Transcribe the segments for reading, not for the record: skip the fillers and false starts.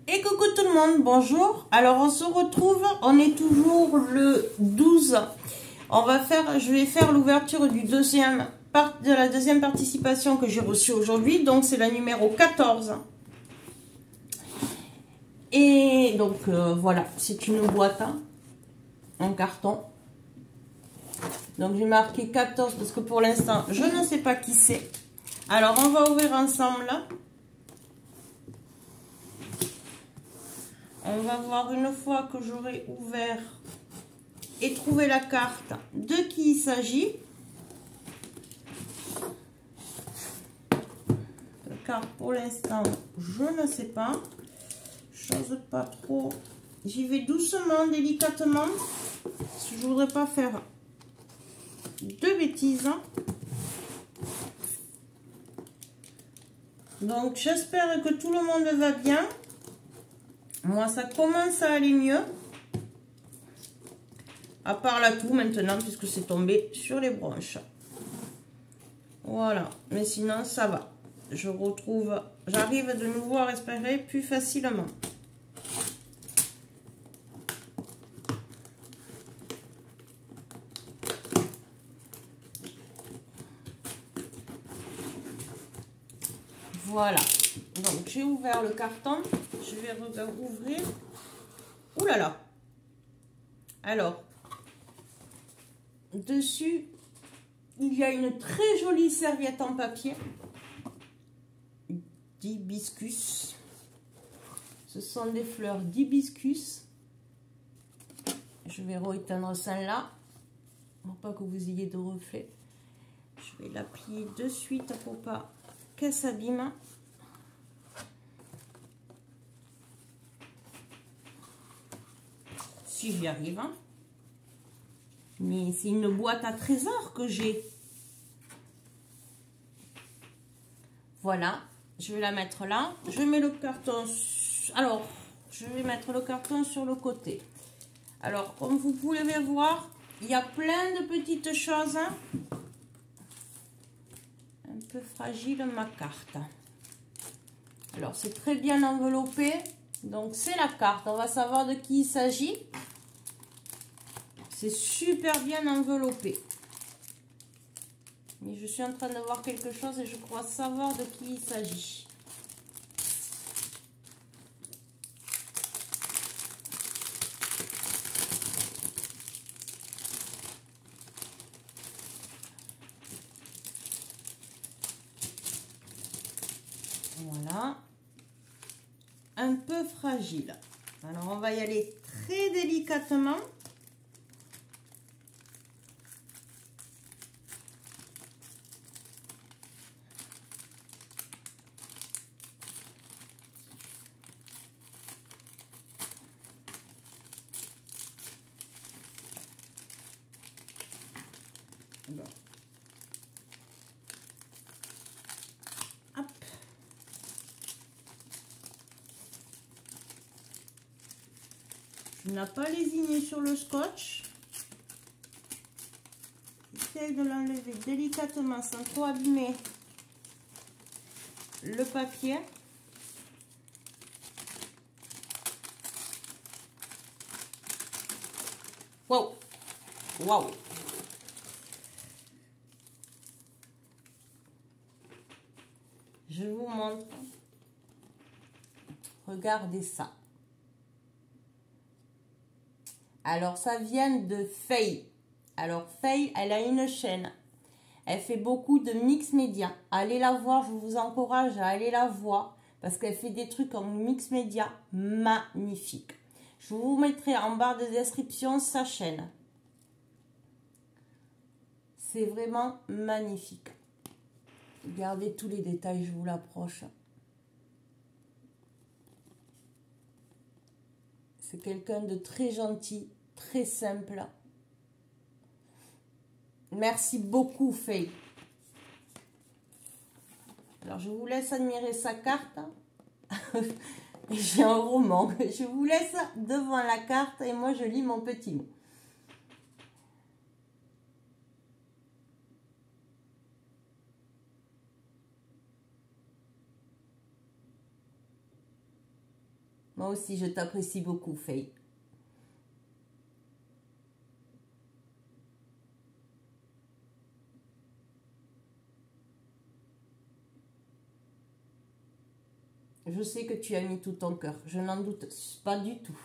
Et coucou tout le monde, bonjour. Alors on se retrouve, on est toujours le 12. Je vais faire l'ouverture de la deuxième participation que j'ai reçue aujourd'hui. Donc c'est la numéro 14. Et donc voilà, c'est une boîte en carton. Donc j'ai marqué 14 parce que pour l'instant je ne sais pas qui c'est. Alors on va ouvrir ensemble. On va voir une fois que j'aurai ouvert et trouvé la carte de qui il s'agit. La carte pour l'instant, je ne sais pas. J'ose pas trop. J'y vais doucement, délicatement. Parce que je voudrais pas faire de bêtises. Donc j'espère que tout le monde va bien. Moi, ça commence à aller mieux. À part la toux maintenant, puisque c'est tombé sur les bronches. Voilà. Mais sinon, ça va. J'arrive de nouveau à respirer plus facilement. Voilà. Donc, j'ai ouvert le carton. Je vais ouvrir. Ouh là là. Alors, dessus, il y a une très jolie serviette en papier d'hibiscus. Ce sont des fleurs d'hibiscus. Je vais rééteindre celle-là pour pas que vous ayez de reflets. Je vais la plier de suite pour pas qu'elle s'abîme. Si j'y arrive. Mais c'est une boîte à trésors que j'ai. Voilà, je vais la mettre là. Je mets le carton. Alors, je vais mettre le carton sur le côté. Alors, comme vous pouvez voir, il y a plein de petites choses. Un peu fragile ma carte. Alors, c'est très bien enveloppé. Donc, c'est la carte. On va savoir de qui il s'agit. C'est super bien enveloppé. Mais je suis en train de voir quelque chose et je crois savoir de qui il s'agit. Voilà. Un peu fragile. Alors, on va y aller très délicatement. Bon. Hop. Je n'ai pas lésiné sur le scotch. J'essaie de l'enlever délicatement sans trop abîmer le papier. Wow! Wow! Je vous montre. Regardez ça. Alors, ça vient de Faye. Alors, Faye, elle a une chaîne. Elle fait beaucoup de mix média. Allez la voir, je vous encourage à aller la voir. Parce qu'elle fait des trucs en mix média magnifiques. Je vous mettrai en barre de description sa chaîne. C'est vraiment magnifique. Regardez tous les détails, je vous l'approche. C'est quelqu'un de très gentil, très simple. Merci beaucoup, Faye. Alors, je vous laisse admirer sa carte. J'ai un roman. Je vous laisse devant la carte et moi, je lis mon petit mot. Moi aussi, je t'apprécie beaucoup, Faye. Je sais que tu as mis tout ton cœur. Je n'en doute pas du tout.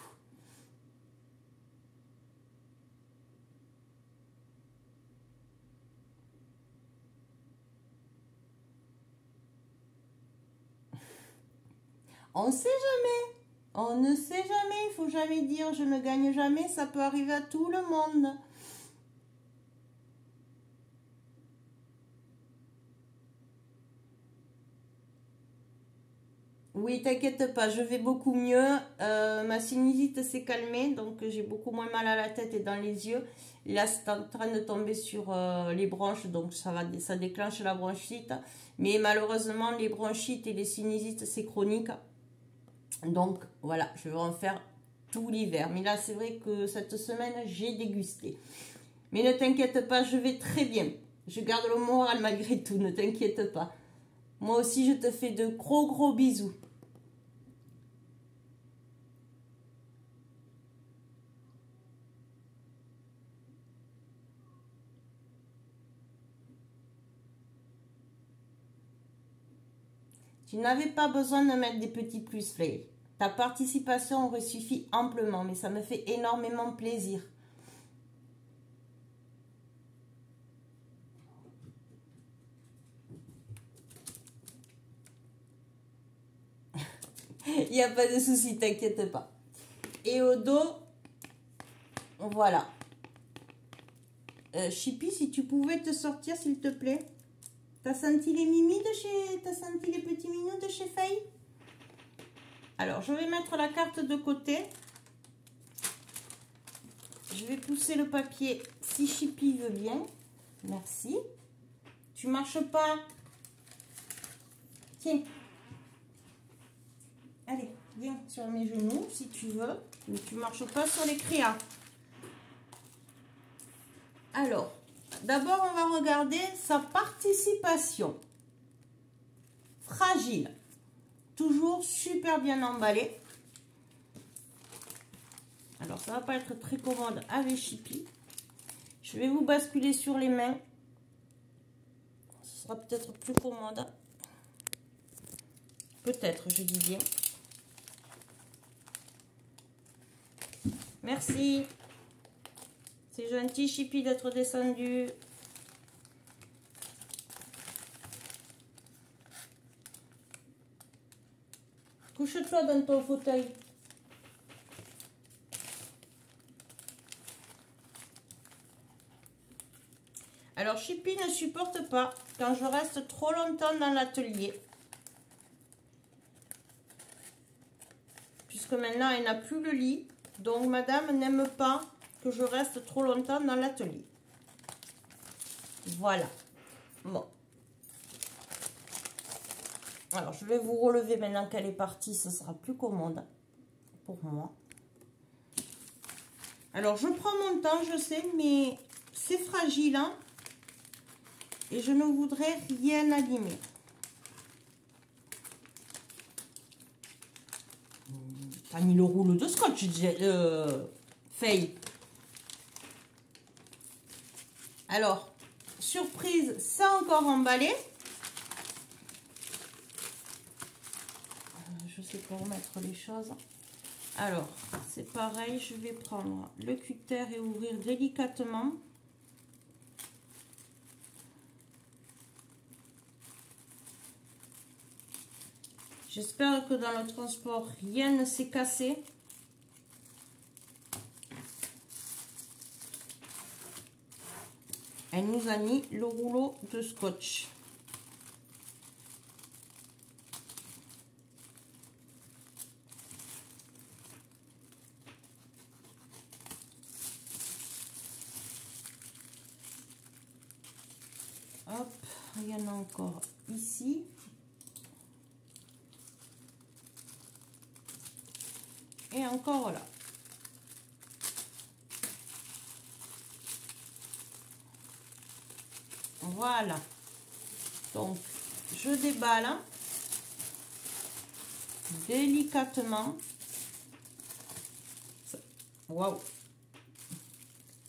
On ne sait jamais. On ne sait jamais. Il faut jamais dire je ne gagne jamais. Ça peut arriver à tout le monde. Oui, t'inquiète pas, je vais beaucoup mieux. Ma sinusite s'est calmée, donc j'ai beaucoup moins mal à la tête et dans les yeux. Là, c'est en train de tomber sur les bronches, donc ça déclenche la bronchite. Mais malheureusement, les bronchites et les sinusites, c'est chronique. Donc voilà, je vais en faire tout l'hiver. Mais là, c'est vrai que cette semaine, j'ai dégusté. Mais ne t'inquiète pas, je vais très bien. Je garde le moral malgré tout, ne t'inquiète pas. Moi aussi, je te fais de gros bisous. Tu n'avais pas besoin de mettre des petits plus, Flay. Ta participation aurait suffi amplement, mais ça me fait énormément plaisir. Il n'y a pas de souci, t'inquiète pas. Et au dos, voilà. Chippy, si tu pouvais te sortir, s'il te plaît. T'as senti les mimis de chez... T'as senti les petits minous de chez Faye? Alors, je vais mettre la carte de côté. Je vais pousser le papier si Chippy veut bien. Merci. Tu marches pas. Tiens. Allez, viens sur mes genoux si tu veux. Mais tu marches pas sur les créas. Alors, d'abord, on va regarder sa participation. Fragile. Toujours super bien emballé. Alors, ça va pas être très commode avec Chippy. Je vais vous basculer sur les mains. Ce sera peut-être plus commode. Peut-être, je dis bien. Merci. C'est gentil, Chippy, d'être descendu. Couche-toi dans ton fauteuil. Alors, Chippy ne supporte pas quand je reste trop longtemps dans l'atelier. Puisque maintenant, elle n'a plus le lit. Donc, madame n'aime pas que je reste trop longtemps dans l'atelier. Voilà. Bon. Alors, je vais vous relever maintenant qu'elle est partie. Ce sera plus commode pour moi. Alors, je prends mon temps, je sais, mais c'est fragile, hein, et je ne voudrais rien abîmer. T'as mis le rouleau de scotch, Faye. Alors, surprise, c'est encore emballé. Je sais pas remettre les choses. Alors, c'est pareil, je vais prendre le cutter et ouvrir délicatement. J'espère que dans le transport, rien ne s'est cassé. Elle nous a mis le rouleau de scotch. Hop, il y en a encore ici. Et encore là. Voilà. Donc, je déballe délicatement. Waouh.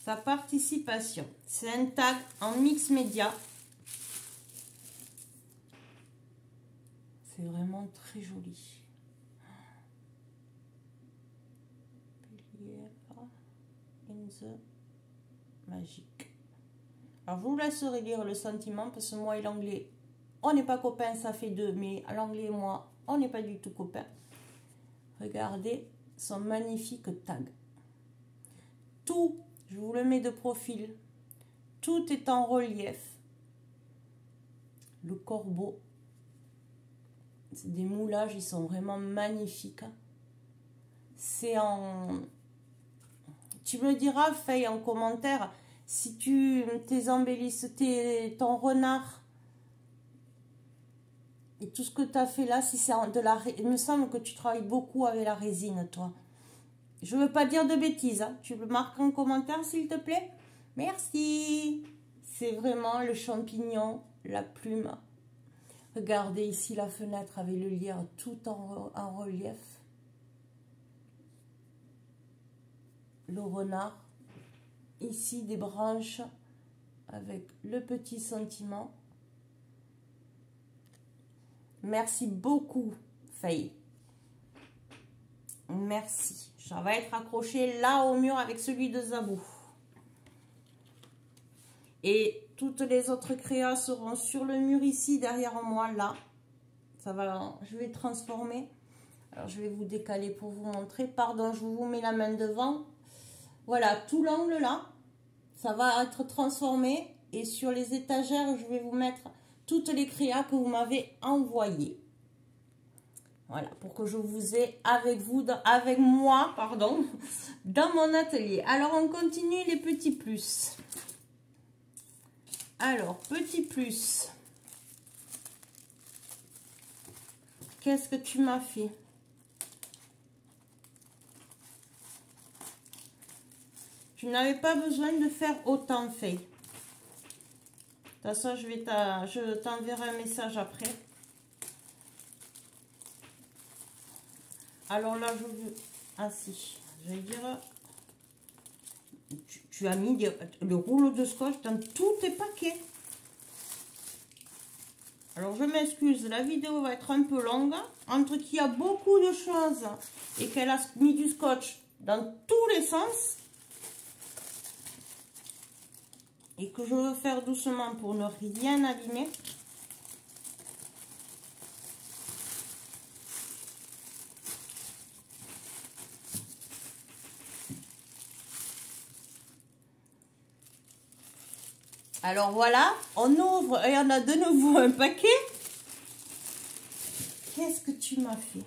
Sa participation. C'est un tag en mix média. C'est vraiment très joli. In the magic. Alors, je vous laisserai lire le sentiment parce que moi et l'anglais, on n'est pas copains, ça fait deux. Mais l'anglais et moi, on n'est pas du tout copains. Regardez son magnifique tag. Tout, je vous le mets de profil. Tout est en relief. Le corbeau. C'est des moulages, ils sont vraiment magnifiques. C'est en... Tu me diras, Faye, en commentaire, si tu embellisses ton renard et tout ce que tu as fait là, si c'est de la... Il me semble que tu travailles beaucoup avec la résine, toi. Je ne veux pas dire de bêtises. Hein. Tu le marques en commentaire, s'il te plaît. Merci. C'est vraiment le champignon, la plume. Regardez ici la fenêtre avec le lierre tout en relief. Le renard. Ici des branches avec le petit sentiment. Merci beaucoup, Faye. Merci. Ça va être accroché là au mur avec celui de Zabou. Et toutes les autres créas seront sur le mur ici, derrière moi, là. Ça va, je vais transformer. Alors, je vais vous décaler pour vous montrer. Pardon, je vous mets la main devant. Voilà, tout l'angle là, ça va être transformé. Et sur les étagères, je vais vous mettre toutes les créas que vous m'avez envoyées. Voilà, pour que je vous ai avec moi, pardon, dans mon atelier. Alors, on continue les petits plus. Alors, petit plus. Qu'est-ce que tu m'as fait? Tu n'avais pas besoin de faire autant, Faye. De toute façon, je t'enverrai un message après. Alors là, je veux... Ah si, je vais dire... Tu as mis le rouleau de scotch dans tous tes paquets. Alors, je m'excuse, la vidéo va être un peu longue. Entre qu'il y a beaucoup de choses et qu'elle a mis du scotch dans tous les sens. Et que je veux faire doucement pour ne rien abîmer. Alors voilà, on ouvre et on a de nouveau un paquet. Qu'est-ce que tu m'as fait?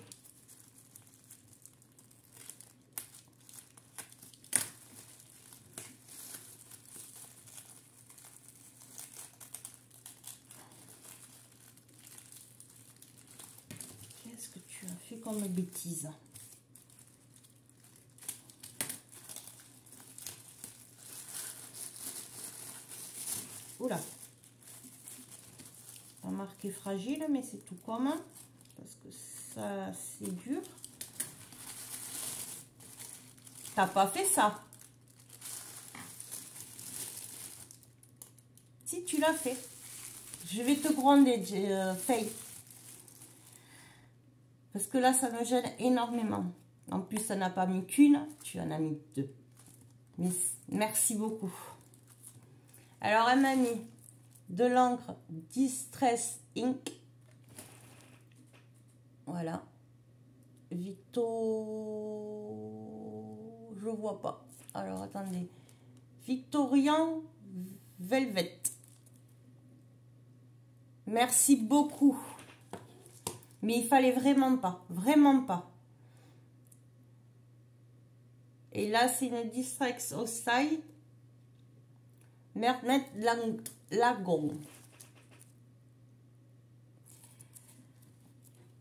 Qu'est-ce que tu as fait comme bêtise? Oula, pas marqué fragile, mais c'est tout comme, parce que ça c'est dur. T'as pas fait ça? Si tu l'as fait, je vais te gronder, Faye, parce que là ça me gêne énormément. En plus, ça n'a pas mis qu'une, tu en as mis deux. Mais merci beaucoup. Alors, elle m'a mis de l'encre Distress Ink. Voilà. Vito... Je vois pas. Alors, attendez. Victorian Velvet. Merci beaucoup. Mais il fallait vraiment pas. Vraiment pas. Et là, c'est une Distress Oxide. Mermet Lagon.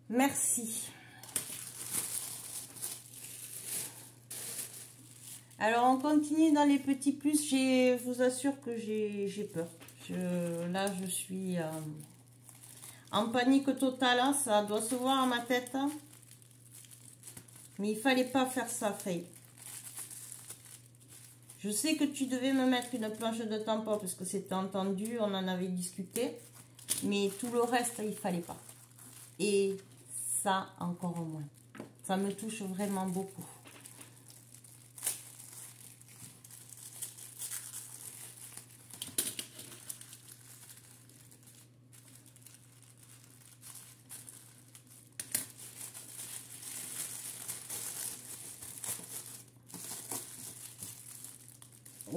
Merci. Alors, on continue dans les petits plus. Je vous assure que j'ai peur. Là, je suis en panique totale. Hein. Ça doit se voir à ma tête. Hein. Mais il fallait pas faire ça, Faye. Je sais que tu devais me mettre une planche de tampon parce que c'était entendu, on en avait discuté. Mais tout le reste, il fallait pas. Et ça, encore moins. Ça me touche vraiment beaucoup.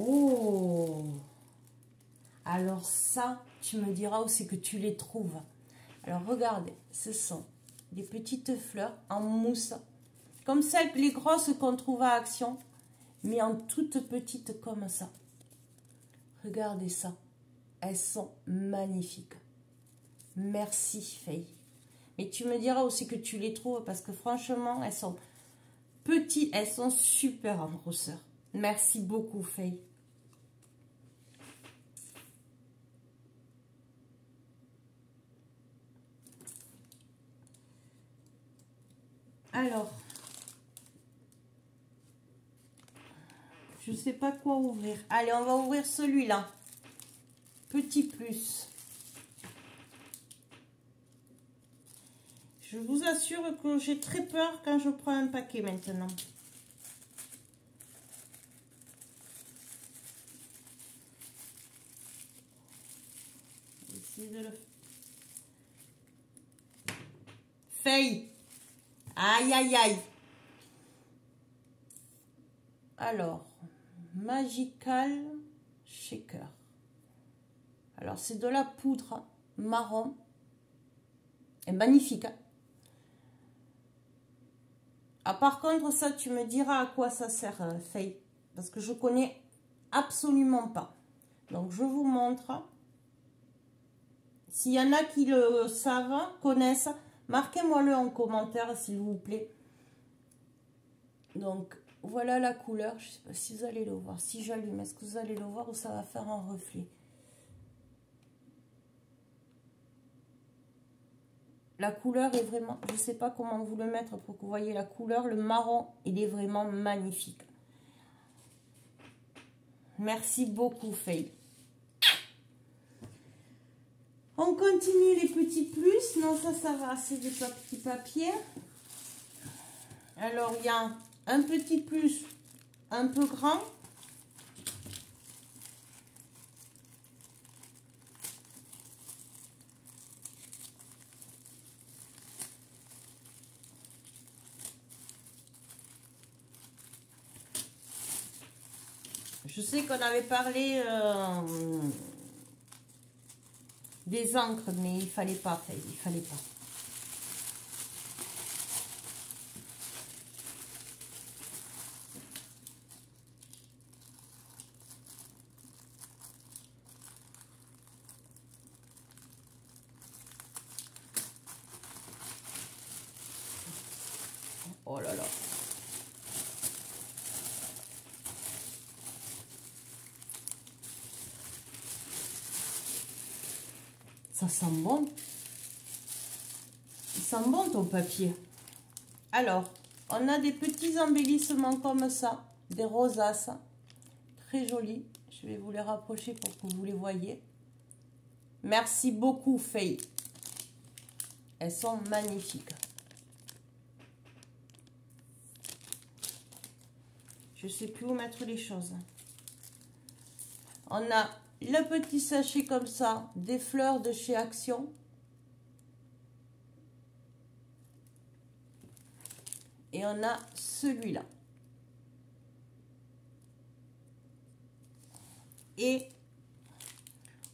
Oh! Alors ça, tu me diras où c'est que tu les trouves. Alors regardez, ce sont des petites fleurs en mousse, comme celles, les grosses qu'on trouve à Action, mais en toutes petites comme ça. Regardez ça, elles sont magnifiques. Merci Faye. Mais tu me diras aussi que tu les trouves parce que franchement, elles sont petites, elles sont super en grosseur. Merci beaucoup Faye. Alors, je ne sais pas quoi ouvrir. Allez, on va ouvrir celui-là. Petit plus. Je vous assure que j'ai très peur quand je prends un paquet maintenant. Essayer de le... Faye. Aïe, aïe, aïe. Alors, Magical Shaker. Alors, c'est de la poudre marron. Et magnifique. Hein? Ah, par contre, ça, tu me diras à quoi ça sert, Faye. Parce que je connais absolument pas. Donc, je vous montre. S'il y en a qui le savent, connaissent, marquez-moi-le en commentaire, s'il vous plaît. Donc, voilà la couleur. Je ne sais pas si vous allez le voir. Si j'allume, est-ce que vous allez le voir ou ça va faire un reflet? La couleur est vraiment... Je ne sais pas comment vous le mettre pour que vous voyez la couleur. Le marron, il est vraiment magnifique. Merci beaucoup, Faye. On continue les petits plus. Non, ça va. C'est des petits papiers. Alors, il y a un petit plus un peu grand. Je sais qu'on avait parlé des encres, mais il fallait pas, il fallait pas. Oh là là. Ça sent bon. Il sent bon ton papier. Alors, on a des petits embellissements comme ça, des rosaces, très jolis. Je vais vous les rapprocher pour que vous les voyez. Merci beaucoup, Faye. Elles sont magnifiques. Je ne sais plus où mettre les choses. On a le petit sachet comme ça, des fleurs de chez Action. Et on a celui-là. Et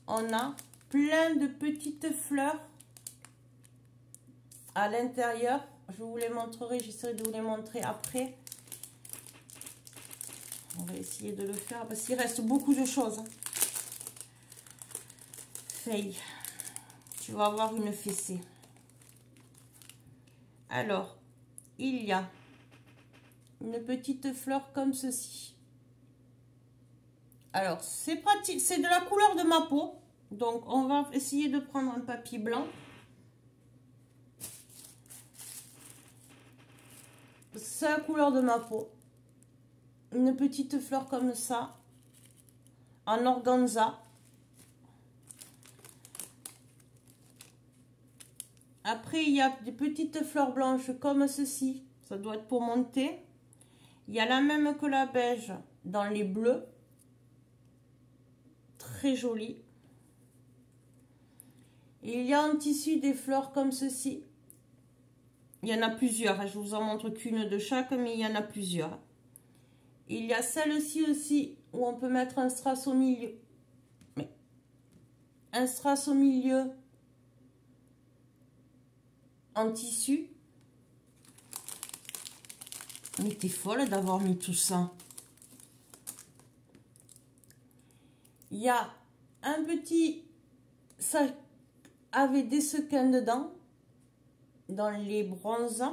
on a plein de petites fleurs à l'intérieur. Je vous les montrerai, j'essaierai de vous les montrer après. On va essayer de le faire parce qu'il reste beaucoup de choses. Faye, tu vas avoir une fessée. Alors, il y a une petite fleur comme ceci. Alors, c'est pratique, c'est de la couleur de ma peau. Donc, on va essayer de prendre un papier blanc. C'est la couleur de ma peau. Une petite fleur comme ça. en organza. Après, il y a des petites fleurs blanches comme ceci. Ça doit être pour monter. Il y a la même que la beige dans les bleus. Très jolie. Et il y a en tissu des fleurs comme ceci. Il y en a plusieurs. Je vous en montre qu'une de chaque, mais il y en a plusieurs. Il y a celle-ci aussi où on peut mettre un strass au milieu. Un strass au milieu en tissu. Mais t'es folle d'avoir mis tout ça. Il y a un petit... Ça avait des sequins dedans. Dans les bronzes.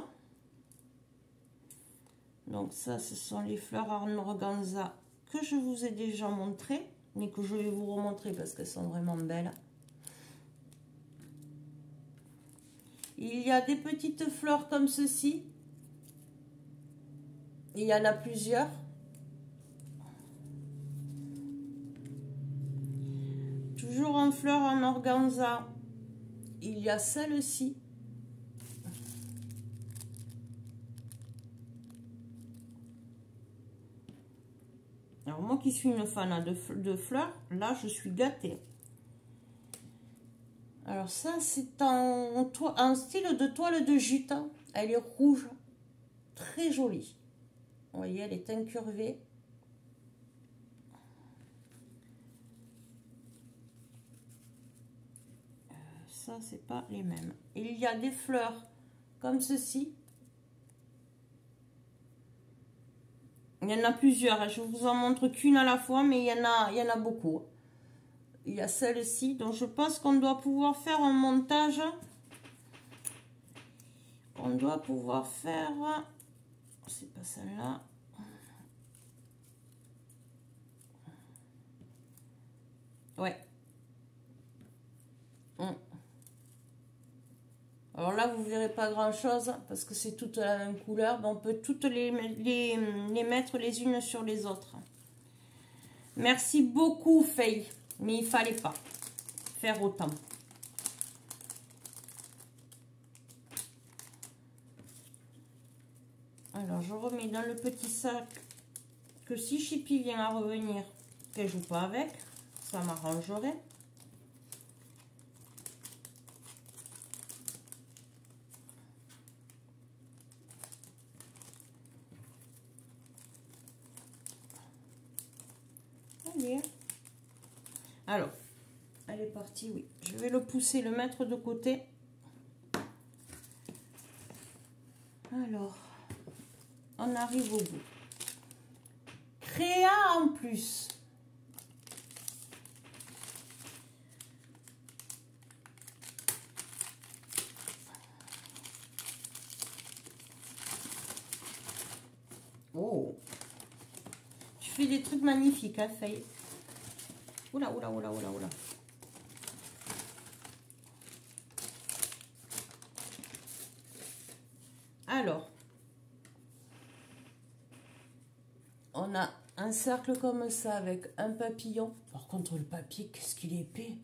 Donc ça, ce sont les fleurs en organza que je vous ai déjà montré, mais que je vais vous remontrer parce qu'elles sont vraiment belles. Il y a des petites fleurs comme ceci. Il y en a plusieurs. Toujours en fleurs en organza. Il y a celle-ci. Alors moi qui suis une fan de fleurs, là je suis gâtée. Alors ça c'est un style de toile de jute. Elle est rouge, très jolie. Vous voyez, elle est incurvée. Ça c'est pas les mêmes. Il y a des fleurs comme ceci. Il y en a plusieurs, je vous en montre qu'une à la fois, mais il y en a beaucoup. Il y a celle-ci, donc je pense qu'on doit pouvoir faire un montage. On doit pouvoir faire... C'est pas celle-là. Ouais. Alors là, vous verrez pas grand-chose parce que c'est toute la même couleur. Mais on peut toutes les mettre les unes sur les autres. Merci beaucoup, Faye. Mais il fallait pas faire autant. Alors, je remets dans le petit sac que si Chippy vient à revenir, qu'elle joue pas avec, ça m'arrangerait. Allez. Alors, elle est partie, oui. Je vais le pousser, le mettre de côté. Alors, on arrive au bout. Créa en plus. Oh. Tu fais des trucs magnifiques, hein, Faye. Oula, oula, oula, oula, oula. Alors, on a un cercle comme ça avec un papillon. Par contre, le papier, qu'est-ce qu'il est épais.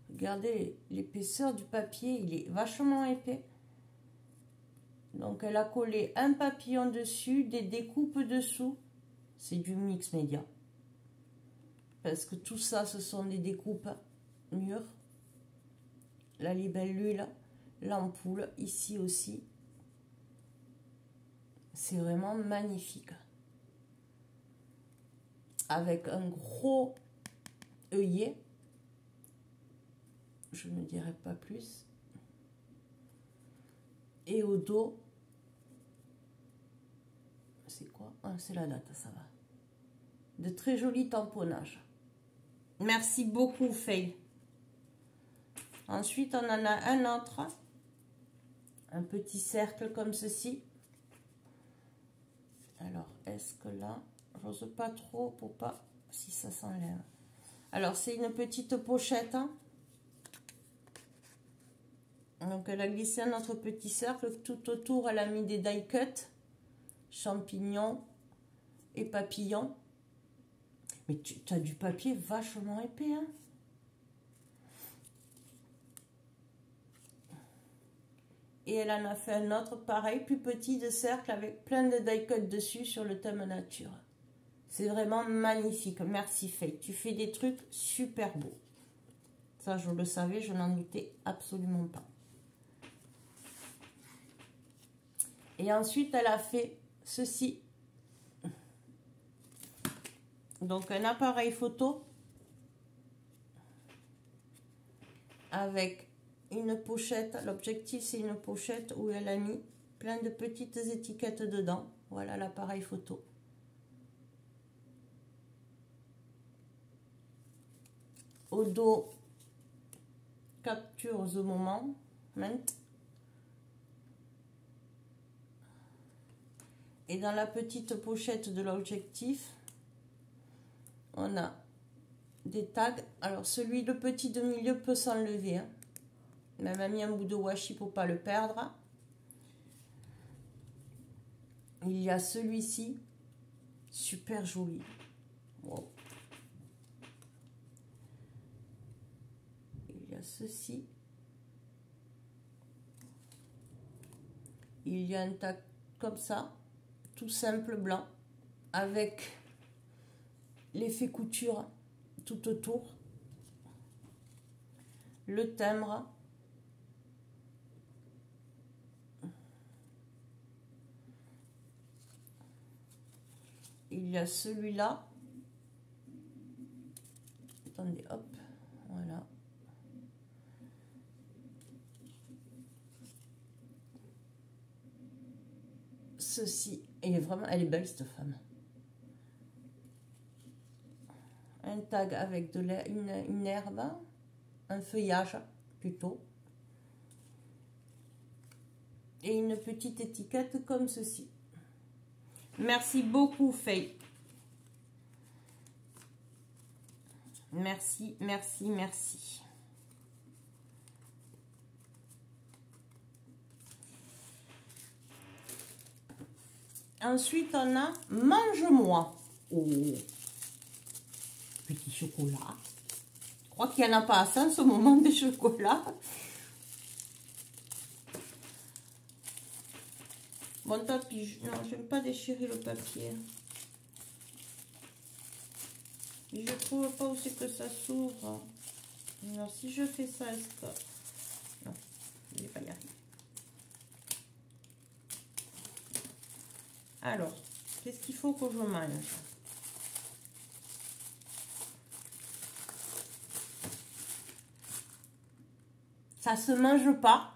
Regardez l'épaisseur du papier, il est vachement épais. Donc, elle a collé un papillon dessus, des découpes dessous. C'est du mix média. Parce que tout ça, ce sont des découpes mûres. La libellule, l'ampoule, ici aussi. C'est vraiment magnifique. Avec un gros œillet. Je ne dirai pas plus. Et au dos, c'est quoi? Ah, c'est la date, ça va. De très jolis tamponnages. Merci beaucoup, Faye. Ensuite, on en a un autre. Un petit cercle comme ceci. Alors, est-ce que là, j'ose pas trop pour pas... Si ça s'enlève. Alors, c'est une petite pochette. Donc, elle a glissé notre petit cercle. Tout autour, elle a mis des die cuts, champignons et papillons. Mais tu as du papier vachement épais, hein. Et elle en a fait un autre, pareil, plus petit, de cercle, avec plein de die-cut dessus sur le thème nature. C'est vraiment magnifique. Merci Faye. Tu fais des trucs super beaux. Ça, je le savais, je n'en doutais absolument pas. Et ensuite, elle a fait ceci. Donc, un appareil photo avec une pochette. L'objectif, c'est une pochette où elle a mis plein de petites étiquettes dedans. Voilà l'appareil photo. Au dos, capture the moment. Et dans la petite pochette de l'objectif, on a des tags. Alors celui, le petit de milieu peut s'enlever, hein. Elle m'a mis un bout de washi pour pas le perdre. Il y a celui-ci, super joli. Wow. Il y a ceci. Il y a un tag comme ça, tout simple blanc, avec l'effet couture tout autour. Le timbre. Il y a celui-là. Attendez, hop, voilà. Ceci, elle est belle cette femme. Un tag avec une herbe, un feuillage plutôt. Et une petite étiquette comme ceci. Merci beaucoup, Faye. Merci, merci, merci. Ensuite, on a Mange-moi. Oh, petit chocolat. Je crois qu'il n'y en a pas assez en ce moment des chocolats. Bon, tapis. Non, j'aime pas déchirer le papier. Je trouve pas où c'est que ça s'ouvre. Alors, si je fais ça, est-ce que... Non, je vais pas y arriver. Alors, qu'est-ce qu'il faut que je mange? Ça se mange pas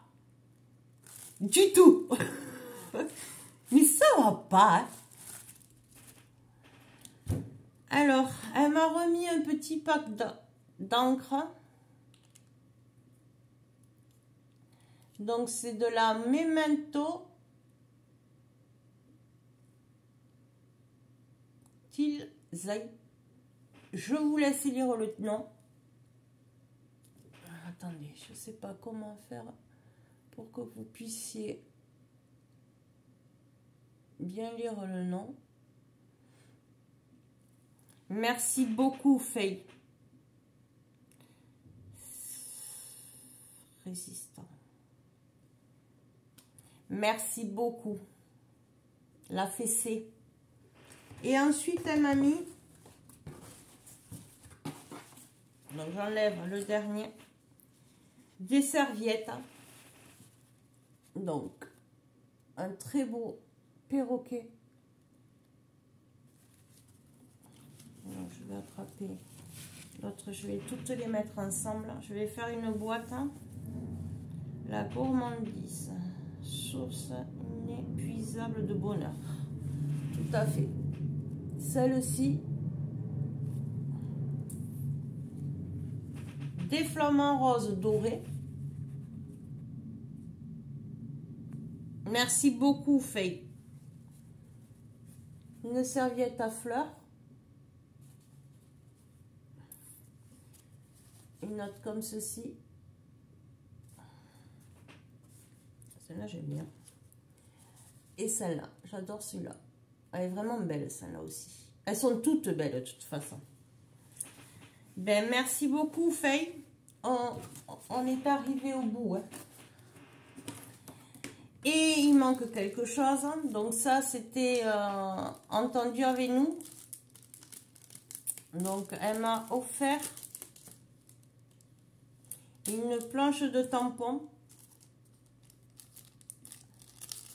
du tout. Mais ça va pas. Alors, elle m'a remis un petit pack d'encre. Donc, c'est de la Memento Tilzai. Je vous laisse lire le nom. Attendez, je ne sais pas comment faire pour que vous puissiez bien lire le nom. Merci beaucoup, Faye. Résistant. Merci beaucoup. La fessée. Et ensuite, elle m'a mis... Donc, j'enlève le dernier. Des serviettes. Donc, un très beau perroquet. Alors, je vais attraper l'autre. Je vais toutes les mettre ensemble. Je vais faire une boîte. La gourmandise. Source inépuisable de bonheur. Tout à fait. Celle-ci. Des flamants roses dorés. Merci beaucoup, Faye. Une serviette à fleurs. Une autre comme ceci. Celle-là, j'aime bien. Et celle-là, j'adore celle-là. Elle est vraiment belle, celle-là aussi. Elles sont toutes belles de toute façon. Ben, merci beaucoup, Faye. On est arrivé au bout. Hein. Et il manque quelque chose. Hein. Donc ça, c'était entendu avec nous. Donc, elle m'a offert une planche de tampons.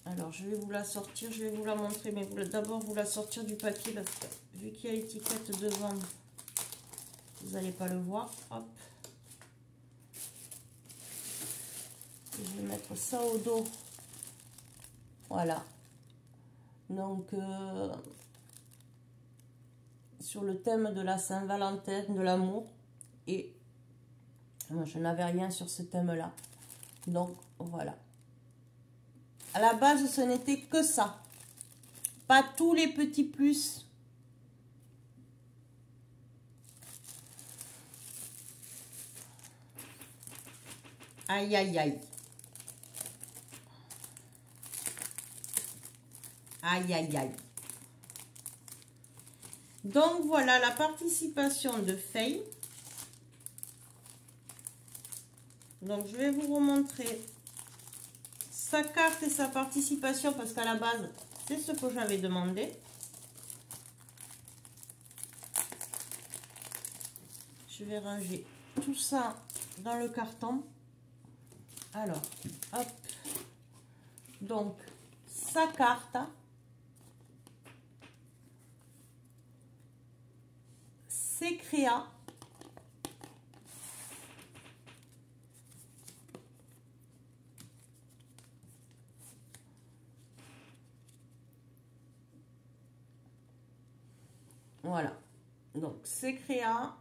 Alors, je vais vous la sortir, je vais vous la montrer, mais d'abord vous la sortir du papier parce que vu qu'il y a l'étiquette devant, vous n'allez pas le voir. Hop. Je vais mettre ça au dos. Voilà. Donc, sur le thème de la Saint-Valentin, de l'amour. Et moi, je n'avais rien sur ce thème-là. Donc, voilà. À la base, ce n'était que ça. Pas tous les petits plus. Aïe, aïe, aïe. Aïe, aïe, aïe. Donc, voilà la participation de Faye. Donc, je vais vous remontrer sa carte et sa participation parce qu'à la base, c'est ce que j'avais demandé. Je vais ranger tout ça dans le carton. Alors, hop. Donc, sa carte. Ses créas. Voilà. Donc, c'est créa.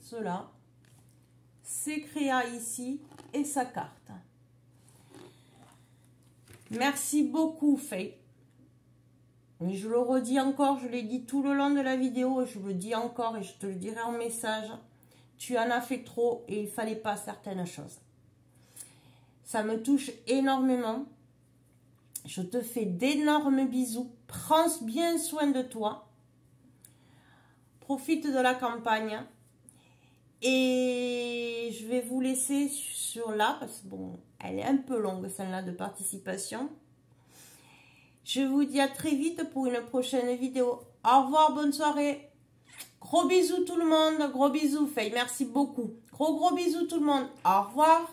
Cela. C'est créa ici. Et sa carte. Merci beaucoup, Faye. Mais je le redis encore, je l'ai dit tout le long de la vidéo. Et je le dis encore et je te le dirai en message. Tu en as fait trop et il ne fallait pas certaines choses. Ça me touche énormément. Je te fais d'énormes bisous. Prends bien soin de toi. Profite de la campagne. Et je vais vous laisser sur là. Parce que bon, elle est un peu longue celle-là de participation. Je vous dis à très vite pour une prochaine vidéo. Au revoir, bonne soirée. Gros bisous tout le monde. Gros bisous, Faye. Merci beaucoup. Gros bisous tout le monde. Au revoir.